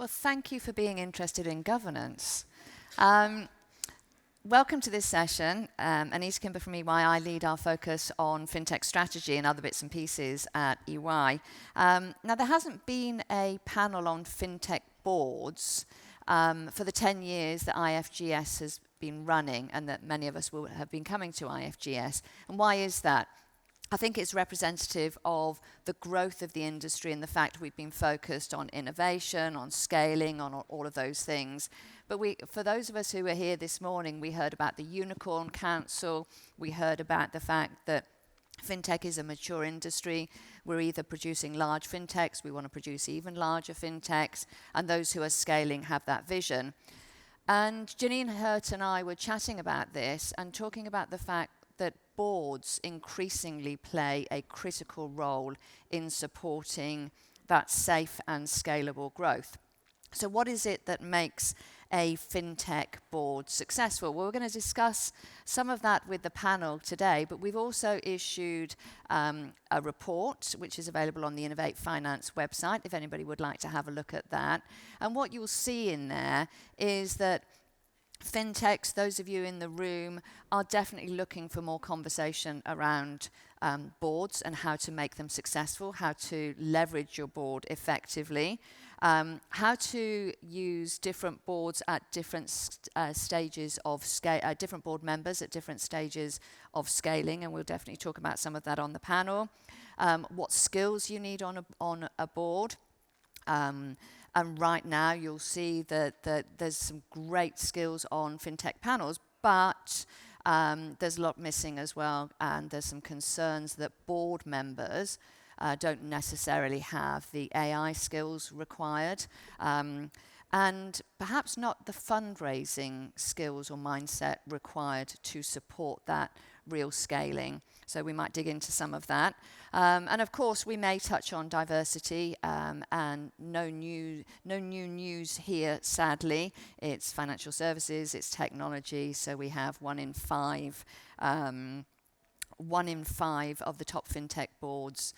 Well, thank you for being interested in governance. Welcome to this session. Anita, Kimber from EY. I lead our focus on FinTech strategy and other bits and pieces at EY. Now, there hasn't been a panel on FinTech boards for the 10 years that IFGS has been running, and that many of us will have been coming to IFGS. And why is that? I think it's representative of the growth of the industry and the fact we've been focused on innovation, on scaling, on all of those things. But for those of us who were here this morning, we heard about the Unicorn Council. We heard about the fact that FinTech is a mature industry. We're either producing large FinTechs, we want to produce even larger FinTechs, and those who are scaling have that vision. And Gillian, Hurt and I were chatting about this and talking about the fact that boards increasingly play a critical role in supporting that safe and scalable growth. So what is it that makes a FinTech board successful? Well, we're going to discuss some of that with the panel today, but we've also issued a report which is available on the Innovate Finance website if anybody would like to have a look at that. And what you'll see in there is that FinTechs, those of you in the room, are definitely looking for more conversation around boards and how to make them successful, how to leverage your board effectively, how to use different boards at different stages of scale, different board members at different stages of scaling, and we'll definitely talk about some of that on the panel. What skills you need on a board. And right now, you'll see that there's some great skills on FinTech panels, but there's a lot missing as well, and there's some concerns that board members don't necessarily have the AI skills required, and perhaps not the fundraising skills or mindset required to support that real scaling. So we might dig into some of that. And of course, we may touch on diversity, and no new news here, sadly. It's financial services, it's technology, so we have one in five of the top FinTech boards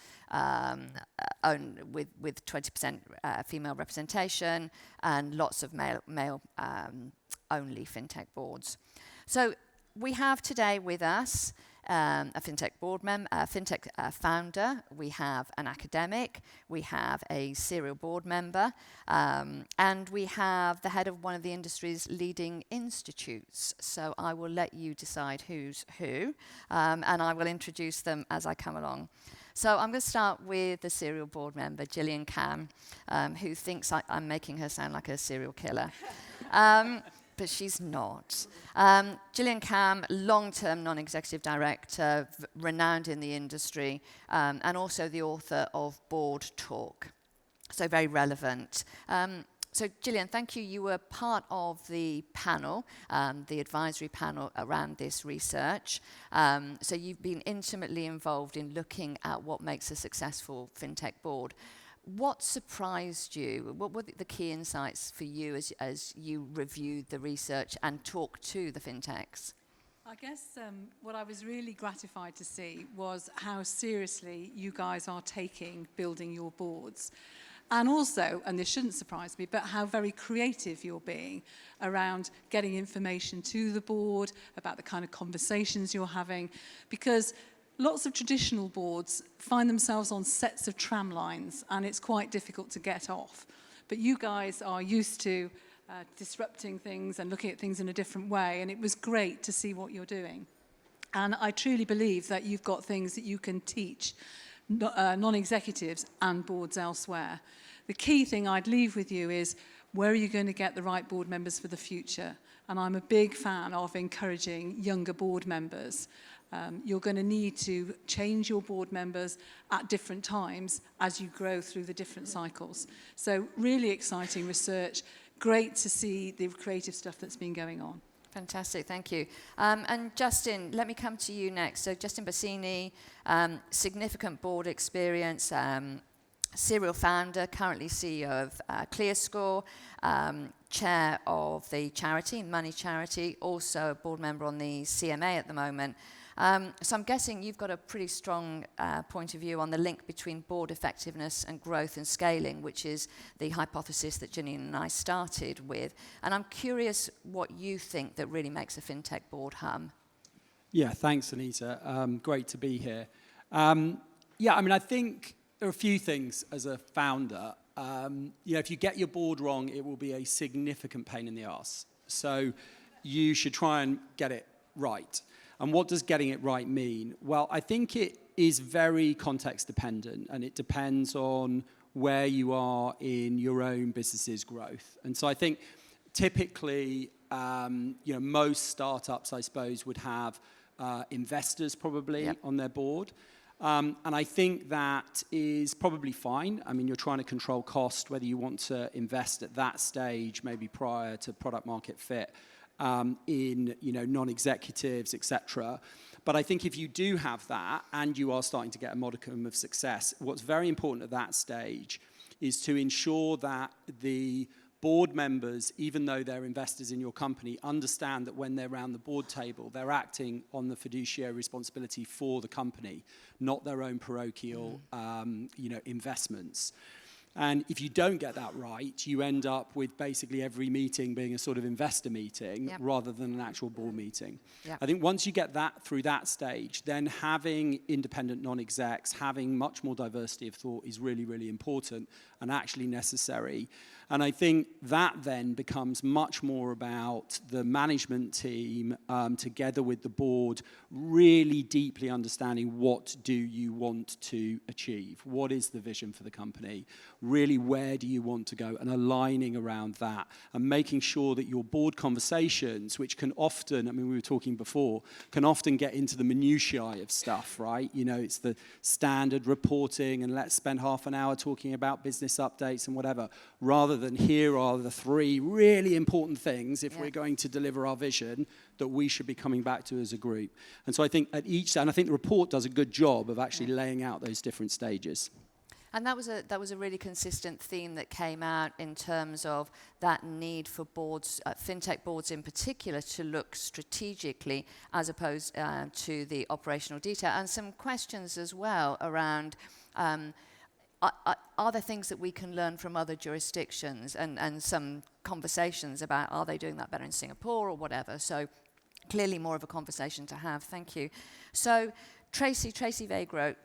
with 20% female representation, and lots of male only FinTech boards. So we have today with us a FinTech board member, a FinTech founder. We have an academic. We have a serial board member, and we have the head of one of the industry's leading institutes. So I will let you decide who's who, and I will introduce them as I come along. So I'm going to start with the serial board member, Gillian Camm, who thinks I'm making her sound like a serial killer. But she's not. Gillian Camm, long-term non-executive director, renowned in the industry, and also the author of Board Talk. So very relevant. So Gillian, thank you. You were part of the panel, the advisory panel around this research. So you've been intimately involved in looking at what makes a successful FinTech board. What surprised you? What were the key insights for you as you reviewed the research and talked to the FinTechs? I guess what I was really gratified to see was how seriously you guys are taking building your boards. And also, and this shouldn't surprise me, but how very creative you're being around getting information to the board, about the kind of conversations you're having, because lots of traditional boards find themselves on sets of tram lines, and it's quite difficult to get off. But you guys are used to disrupting things and looking at things in a different way, and it was great to see what you're doing. And I truly believe that you've got things that you can teach non-executives and boards elsewhere. The key thing I'd leave with you is, where are you going to get the right board members for the future? And I'm a big fan of encouraging younger board members. You're going to need to change your board members at different times as you grow through the different cycles. So really exciting research. Great to see the creative stuff that's been going on. Fantastic, thank you. And Justin, let me come to you next. So Justin Basini, significant board experience, serial founder, currently CEO of ClearScore, chair of the charity, Money Charity, also a board member on the CMA at the moment. So I'm guessing you've got a pretty strong point of view on the link between board effectiveness and growth and scaling, which is the hypothesis that Gillian and I started with. And I'm curious what you think that really makes a FinTech board hum. Yeah, thanks, Anita. Great to be here. Yeah, I mean, I think there are a few things as a founder. If you get your board wrong, it will be a significant pain in the arse. So you should try and get it right. And what does getting it right mean? Well, I think it is very context dependent, and it depends on where you are in your own business's growth. And so I think typically, most startups, I suppose, would have investors probably on their board. And I think that is probably fine. I mean, you're trying to control cost, whether you want to invest at that stage, maybe prior to product market fit, in non-executives, etc. But I think if you do have that and you are starting to get a modicum of success, what's very important at that stage is to ensure that the board members, even though they're investors in your company, understand that when they're around the board table, they're acting on the fiduciary responsibility for the company, not their own parochial, investments. And if you don't get that right, you end up with basically every meeting being a sort of investor meeting rather than an actual board meeting. I think once you get that through that stage, then having independent non-execs, having much more diversity of thought is really, really important and actually necessary. And I think that then becomes much more about the management team together with the board really deeply understanding what do you want to achieve? What is the vision for the company? Really, where do you want to go? And aligning around that and making sure that your board conversations, which can often, I mean, we were talking before, can often get into the minutiae of stuff, right? It's the standard reporting and let's spend half an hour talking about business updates and whatever, rather than here are the three really important things if we're going to deliver our vision that we should be coming back to as a group. And so I think at each, and I think the report does a good job of actually laying out those different stages. And that was a really consistent theme that came out in terms of that need for boards, FinTech boards in particular, to look strategically as opposed to the operational detail. And some questions as well around are there things that we can learn from other jurisdictions, and some conversations about are they doing that better in Singapore or whatever. So clearly more of a conversation to have. Thank you. So Tracy Vegro,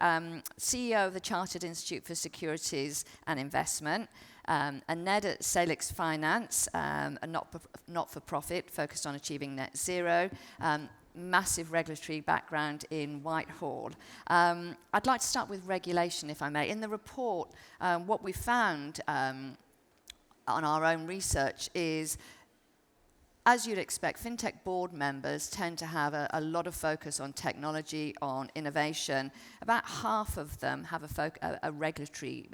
CEO of the Chartered Institute for Securities and Investment, and Ned at Salix Finance, a not-for-profit focused on achieving net zero, massive regulatory background in Whitehall. I'd like to start with regulation, if I may. In the report, what we found on our own research is, as you'd expect, FinTech board members tend to have a lot of focus on technology, on innovation. About half of them have a regulatory,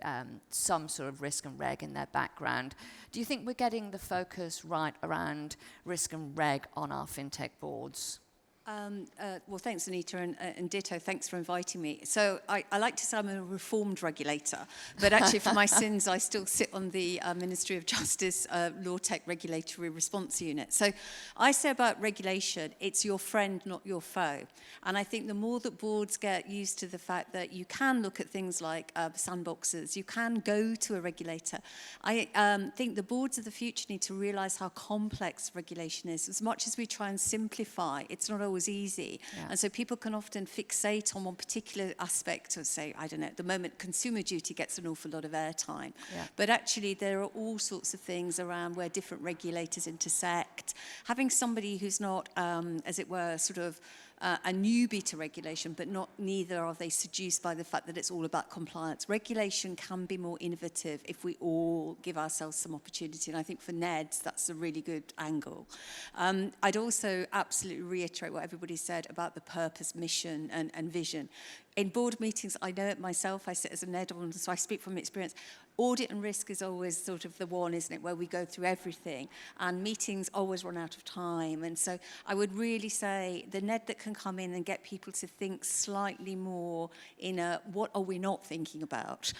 some sort of risk and reg in their background. Do you think we're getting the focus right around risk and reg on our FinTech boards? Well, thanks, Anita, and ditto, thanks for inviting me. So I like to say I'm a reformed regulator, but actually for my sins, I still sit on the Ministry of Justice Law Tech Regulatory Response Unit. So I say about regulation, it's your friend, not your foe. And I think the more that boards get used to the fact that you can look at things like sandboxes, you can go to a regulator. I think the boards of the future need to realize how complex regulation is. As much as we try and simplify, it's not always easy. And so people can often fixate on one particular aspect of, say, I don't know, at the moment consumer duty gets an awful lot of airtime. But actually there are all sorts of things around where different regulators intersect. Having somebody who's not, as it were, sort of a newbie to regulation, but neither are they seduced by the fact that it's all about compliance. Regulation can be more innovative if we all give ourselves some opportunity, and I think for NEDs, that's a really good angle. I'd also absolutely reiterate what everybody said about the purpose, mission, and vision. in board meetings, I know it myself, I sit as a NED, so I speak from experience. Audit and risk is always sort of the one, isn't it, where we go through everything, and meetings always run out of time. And so I would really say the NED that can come in and get people to think slightly more in a, what are we not thinking about?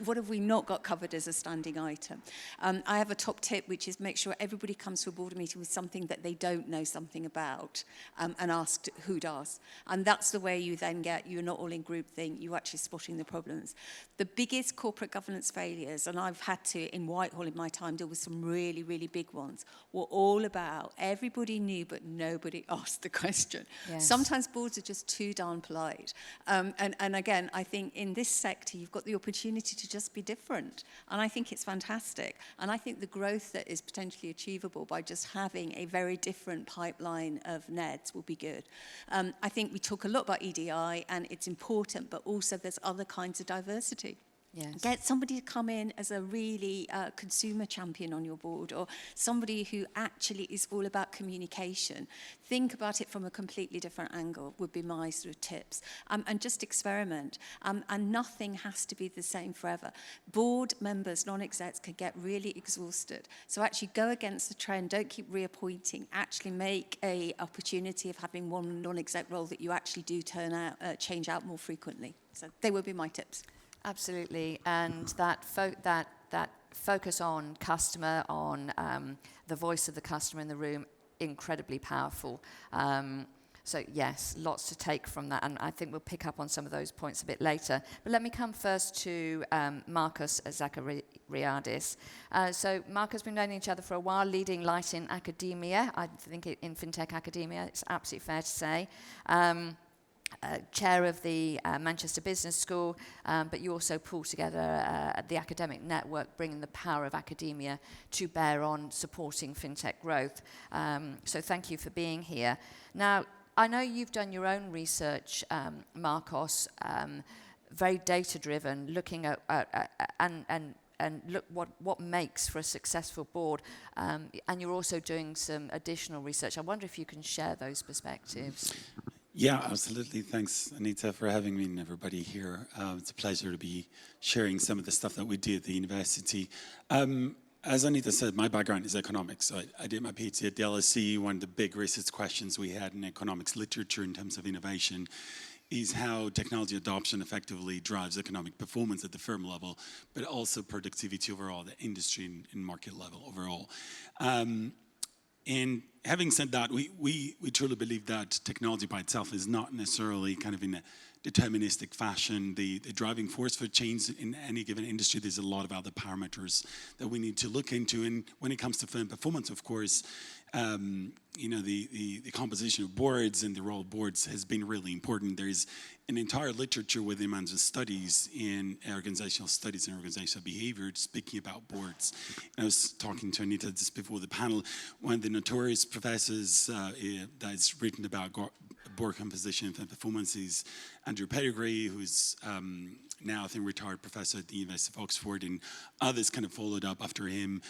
What have we not got covered as a standing item? I have a top tip, which is make sure everybody comes to a board meeting with something that they don't know something about, and asked who does. And that's the way you then get, you're not all in groupthink, you're actually spotting the problems. The biggest corporate governance failures, and I've had to, in Whitehall in my time, deal with some really, really big ones, were all about everybody knew, but nobody asked the question. Yes. Sometimes boards are just too darn polite. And again, I think in this sector, you've got the opportunity to just be different. And I think it's fantastic. And I think the growth that is potentially achievable by just having a very different pipeline of NEDs will be good. I think we talk a lot about EDI, and it's important, but also there's other kinds of diversity. Yes. Get somebody to come in as a really consumer champion on your board, or somebody who actually is all about communication. Think about it from a completely different angle would be my sort of tips. And just experiment. And nothing has to be the same forever. Board members, non-execs, can get really exhausted. So actually go against the trend. Don't keep reappointing. Actually make a opportunity of having one non-exec role that you actually do turn out, change out more frequently. So they would be my tips. Absolutely, and that focus on customer, on the voice of the customer in the room, incredibly powerful. So yes, lots to take from that, and I think we'll pick up on some of those points a bit later. But let me come first to Marcus Zachariadis. So Marcus, we've known each other for a while, leading light in academia. I think in FinTech academia, it's absolutely fair to say. Chair of the Manchester Business School, but you also pull together the academic network, bringing the power of academia to bear on supporting FinTech growth. So thank you for being here. Now, I know you've done your own research, Marcos, very data-driven, looking at and look what makes for a successful board. And you're also doing some additional research. I wonder if you can share those perspectives. Yeah, absolutely. Thanks, Anita, for having me and everybody here. It's a pleasure to be sharing some of the stuff that we do at the university. As Anita said, my background is economics. So I did my PhD at the LSE. One of the big research questions we had in economics literature in terms of innovation is how technology adoption effectively drives economic performance at the firm level, but also productivity overall, the industry and market level overall. And having said that, we truly believe that technology by itself is not necessarily kind of in a deterministic fashion the driving force for change in any given industry. There's a lot of other parameters that we need to look into. And when it comes to firm performance, of course, you know, the composition of boards and the role of boards has been really important. There's an entire literature within management studies in organizational studies and organizational behavior speaking about boards. And I was talking to Anita just before the panel. One of the notorious professors that's written about board composition and performance is Andrew Pettigrew, who's now I think retired professor at the University of Oxford, and others kind of followed up after him.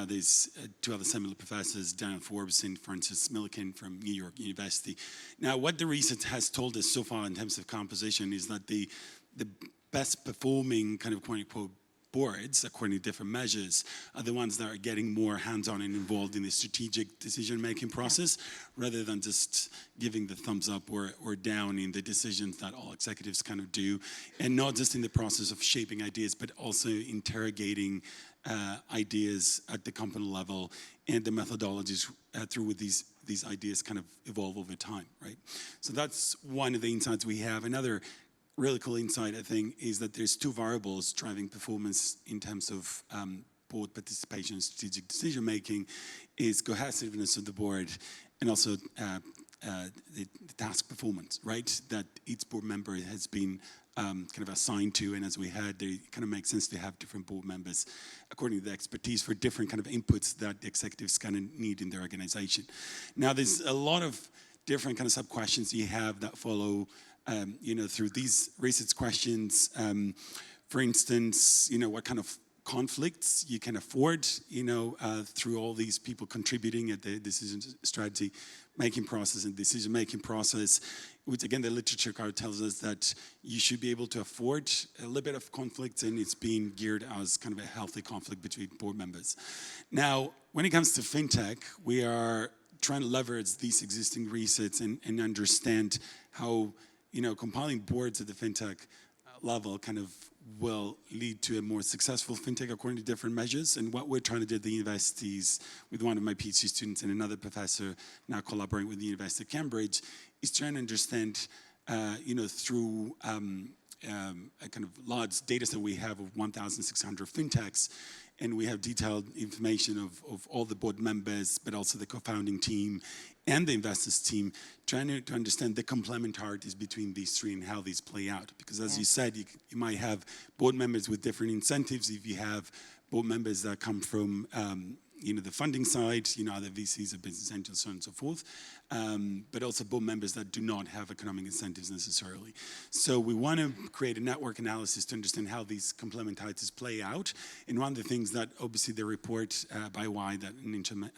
There's two other similar professors, Dan Forbes and Francis Milliken from New York University. Now, what the research has told us so far in terms of composition is that the best performing kind of quote-unquote boards, according to different measures, are the ones that are getting more hands-on and involved in the strategic decision-making process, rather than just giving the thumbs up or down in the decisions that all executives kind of do, and not just in the process of shaping ideas, but also interrogating ideas at the company level and the methodologies through which these ideas kind of evolve over time, right? So that's one of the insights we have. Another really cool insight, I think, is that there's two variables driving performance in terms of board participation and strategic decision-making, is cohesiveness of the board and also the task performance, right? That each board member has been kind of assigned to, and as we heard, they kind of make sense to have different board members according to the expertise for different kind of inputs that the executives kind of need in their organization. Now, there's a lot of different kind of sub-questions you have that follow you know, through these research questions. For instance, you know, what kind of conflicts you can afford, you know, through all these people contributing at the decision strategy making process and decision-making process, which again, the literature card tells us that you should be able to afford a little bit of conflict, and it's being geared as kind of a healthy conflict between board members. Now, when it comes to FinTech, we are trying to leverage these existing resets and understand how, compiling boards at the FinTech level kind of will lead to a more successful FinTech according to different measures. And what we're trying to do at the universities with one of my PhD students and another professor now collaborating with the University of Cambridge is trying to understand, through a kind of large data set we have of 1,600 FinTechs, and we have detailed information of all the board members, but also the co-founding team and the investors team, trying to understand the complementarities between these three and how these play out. Because as you said, you might have board members with different incentives. If you have board members that come from the funding side, other VCs or business angels, so on and so forth, but also board members that do not have economic incentives necessarily. So we want to create a network analysis to understand how these complementarities play out. And one of the things that obviously the report by Y that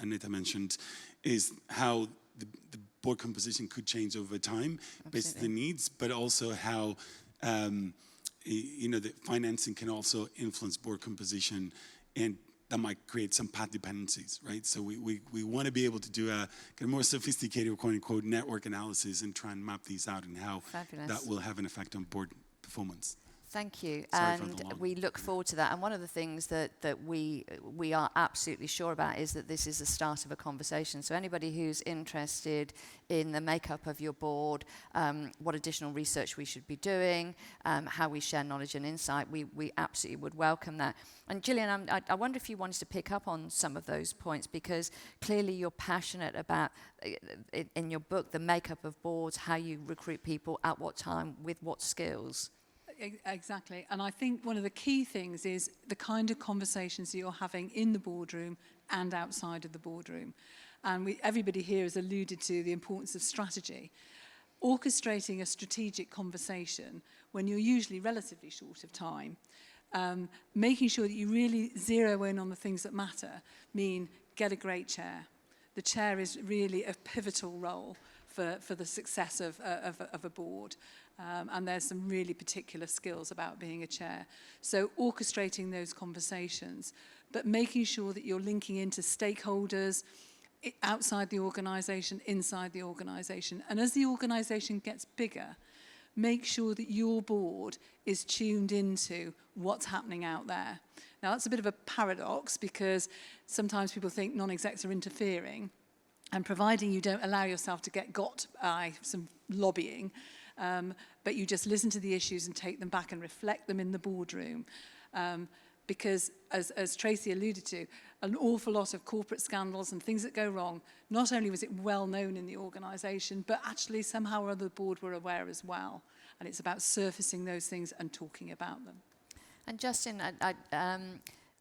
Anita mentioned is how the board composition could change over time based on the needs, but also how the financing can also influence board composition, and that might create some path dependencies, right? So we want to be able to do a kind of more sophisticated, quote unquote, network analysis and try and map these out and how that will have an effect on board performance. Thank you, Sorry and we look forward to that. And one of the things that we are absolutely sure about is that this is the start of a conversation. So anybody who's interested in the makeup of your board, what additional research we should be doing, how we share knowledge and insight, we absolutely would welcome that. And Gillian, I wonder if you wanted to pick up on some of those points, because clearly you're passionate about, in your book, the makeup of boards, how you recruit people, at what time, with what skills. Exactly. And I think one of the key things is the kind of conversations that you're having in the boardroom and outside of the boardroom. And everybody here has alluded to the importance of strategy. Orchestrating a strategic conversation when you're usually relatively short of time, making sure that you really zero in on the things that matter, mean get a great chair. The chair is really a pivotal role for the success of a board. And there's some really particular skills about being a chair. So orchestrating those conversations, but making sure that you're linking into stakeholders outside the organisation, inside the organisation. And as the organisation gets bigger, make sure that your board is tuned into what's happening out there. Now, that's a bit of a paradox, because sometimes people think non-execs are interfering, and providing you don't allow yourself to get got by some lobbying, but you just listen to the issues and take them back and reflect them in the boardroom. Because, as Tracy alluded to, an awful lot of corporate scandals and things that go wrong, not only was it well known in the organisation, but actually somehow or other the board were aware as well. And it's about surfacing those things and talking about them. And Justin,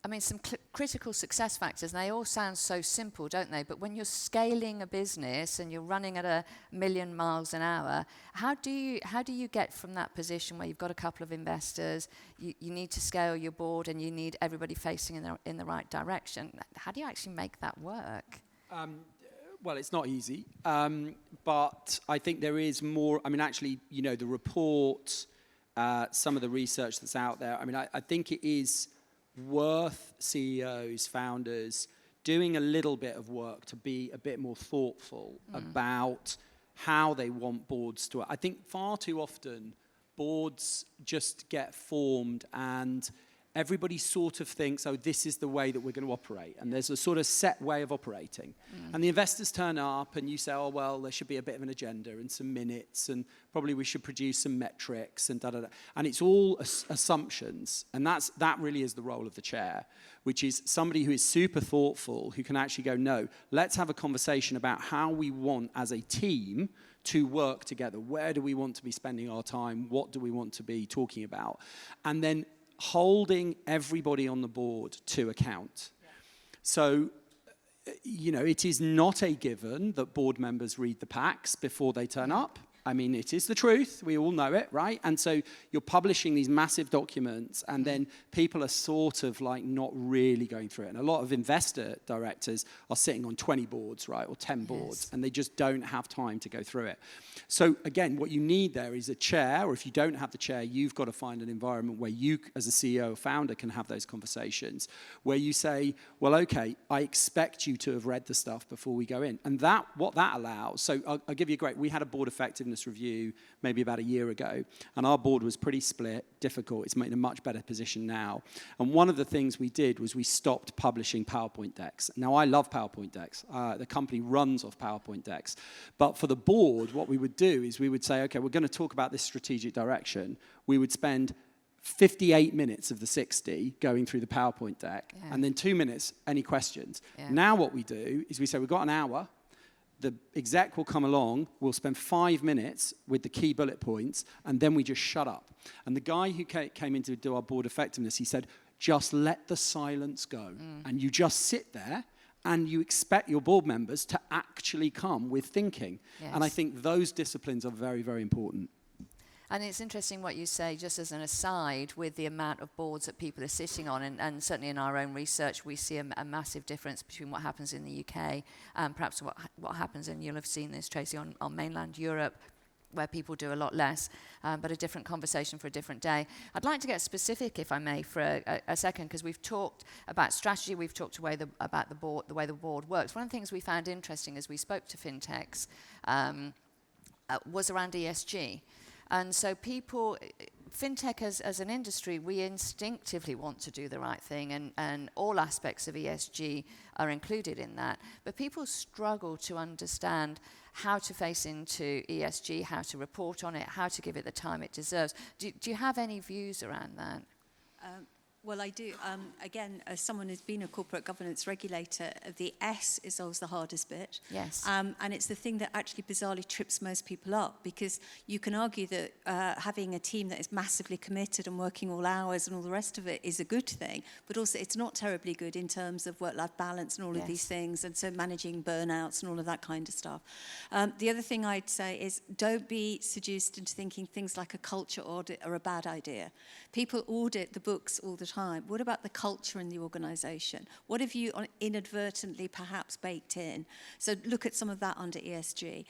I mean, some critical success factors, and they all sound so simple, don't they? But when you're scaling a business and you're running at 1,000,000 miles an hour, how do you get from that position where you've got a couple of investors, you need to scale your board, and you need everybody facing in the right direction? How do you actually make that work? Well, it's not easy, but I think there is more. I mean, actually, the report, some of the research that's out there, I mean, I think it is worth CEOs, founders, doing a little bit of work to be a bit more thoughtful about how they want boards to. I think far too often boards just get formed and everybody sort of thinks, oh, this is the way that we're going to operate. And there's a sort of set way of operating. And the investors turn up and you say, oh, well, there should be a bit of an agenda and some minutes, and probably we should produce some metrics and da-da-da. And it's all assumptions. And that really is the role of the chair, which is somebody who is super thoughtful, who can actually go, no, let's have a conversation about how we want as a team to work together. Where do we want to be spending our time? What do we want to be talking about? And then holding everybody on the board to account. Yeah. So, it is not a given that board members read the packs before they turn up. I mean, it is the truth. We all know it, right? And so you're publishing these massive documents, and then people are sort of like not really going through it. And a lot of investor directors are sitting on 20 boards, right, or 10 boards, and they just don't have time to go through it. So again, what you need there is a chair, or if you don't have the chair, you've got to find an environment where you, as a CEO or founder, can have those conversations, where you say, well, okay, I expect you to have read the stuff before we go in. And that, what that allows, so I'll give you a great, we had a board effectiveness review maybe about a year ago, and our board was pretty split, difficult. It's in a much better position now. And one of the things we did was we stopped publishing PowerPoint decks. Now, I love PowerPoint decks. The company runs off PowerPoint decks. But for the board, what we would do is we would say, okay, we're going to talk about this strategic direction. We would spend 58 minutes of the 60 going through the PowerPoint deck, and then 2 minutes, any questions. Now what we do is we say, we've got an hour, the exec will come along, we'll spend 5 minutes with the key bullet points, and then we just shut up. And the guy who came in to do our board effectiveness, he said, just let the silence go. And you just sit there, and you expect your board members to actually come with thinking. And I think those disciplines are very, very important. And it's interesting what you say, just as an aside, with the amount of boards that people are sitting on, and certainly in our own research, we see a massive difference between what happens in the UK and perhaps what happens, and you'll have seen this, Tracy, on mainland Europe, where people do a lot less, but a different conversation for a different day. I'd like to get specific, if I may, for a second, because we've talked about strategy, we've talked about the way the board works. One of the things we found interesting as we spoke to fintechs was around ESG. And so fintech as an industry, we instinctively want to do the right thing, and all aspects of ESG are included in that. But people struggle to understand how to face into ESG, how to report on it, how to give it the time it deserves. Do you have any views around that? Well, I do. Again, as someone who's been a corporate governance regulator, the S is always the hardest bit. Yes. And it's the thing that actually bizarrely trips most people up, because you can argue that having a team that is massively committed and working all hours and all the rest of it is a good thing, but also it's not terribly good in terms of work-life balance and all of these things, and so managing burnouts and all of that kind of stuff. The other thing I'd say is don't be seduced into thinking things like a culture audit are a bad idea. People audit the books all the time. What about the culture in the organisation? What have you inadvertently perhaps baked in? So look at some of that under ESG.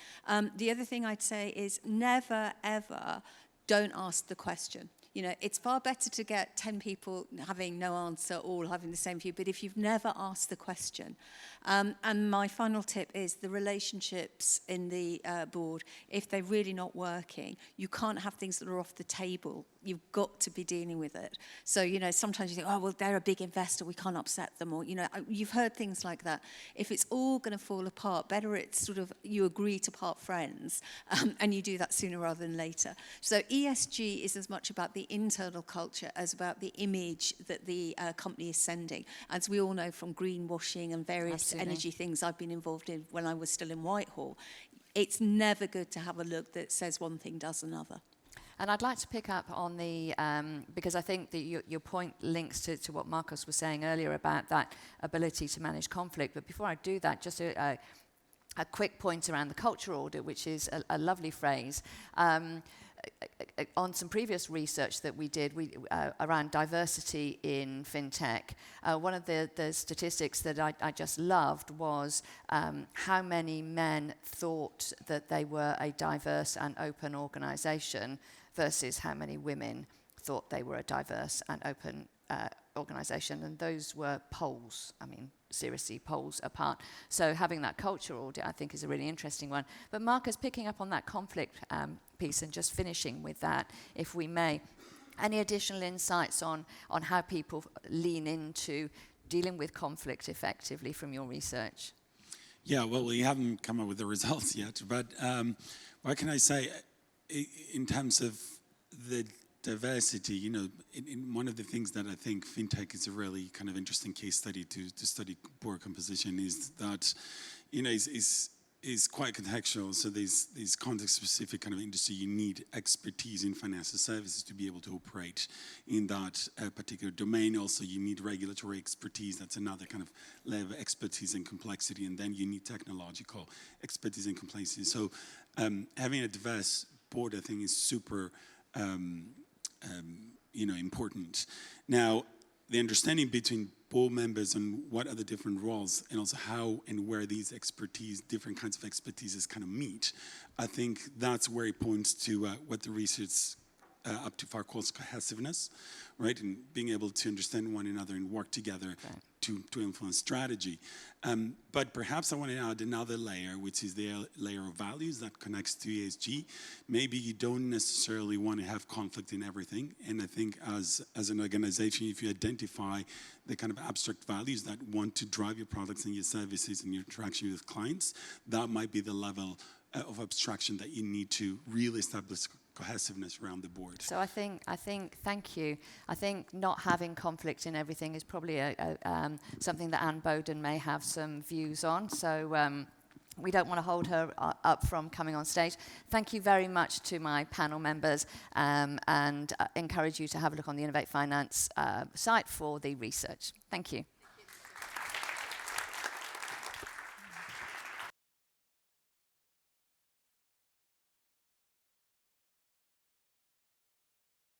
The other thing I'd say is never, ever don't ask the question. You know, it's far better to get 10 people having no answer, all having the same view, but if you've never asked the question. And my final tip is the relationships in the board, if they're really not working, you can't have things that are off the table. You've got to be dealing with it. So, you know, sometimes you think, oh, well, they're a big investor, we can't upset them, or, you know, you've heard things like that. If it's all going to fall apart, better it's sort of you agree to part friends, and you do that sooner rather than later. So ESG is as much about the internal culture as about the image that the company is sending. As we all know from greenwashing and various energy things I've been involved in when I was still in Whitehall, it's never good to have a look that says one thing does another. And I'd like to pick up on the, because I think that your point links to what Marcus was saying earlier about that ability to manage conflict. But before I do that, just a quick point around the culture audit, which is a lovely phrase. On some previous research that we did around diversity in fintech, one of the statistics that I just loved was how many men thought that they were a diverse and open organisation versus how many women thought they were a diverse and open organisation, and those were polls. I mean, seriously, polls apart. So having that culture audit, I think, is a really interesting one. But Marcus, picking up on that conflict piece and just finishing with that, if we may, any additional insights on how people lean into dealing with conflict effectively from your research? Yeah, well, we haven't come up with the results yet, but what can I say in terms of the diversity? You know, in one of the things that I think FinTech is a really kind of interesting case study to study board composition is that, you know, is quite contextual. So these context-specific kind of industry, you need expertise in financial services to be able to operate in that particular domain. Also, you need regulatory expertise. That's another kind of level of expertise and complexity. And then you need technological expertise and complexity. So having a diverse board, I think, is super important. Now, the understanding between board members and what are the different roles, and also how and where these different kinds of expertises kind of meet, I think that's where it points to what the research up to far calls cohesiveness, right? And being able to understand one another and work together to influence strategy. But perhaps I want to add another layer, which is the layer of values that connects to ESG. Maybe you don't necessarily want to have conflict in everything. And I think as an organization, if you identify the kind of abstract values that want to drive your products and your services and your interaction with clients, that might be the level of abstraction that you need to really establish cohesiveness around the board. So I think, thank you. I think not having conflict in everything is probably something that Anne Bowden may have some views on. So we don't want to hold her up from coming on stage. Thank you very much to my panel members, and encourage you to have a look on the Innovate Finance site for the research. Thank you.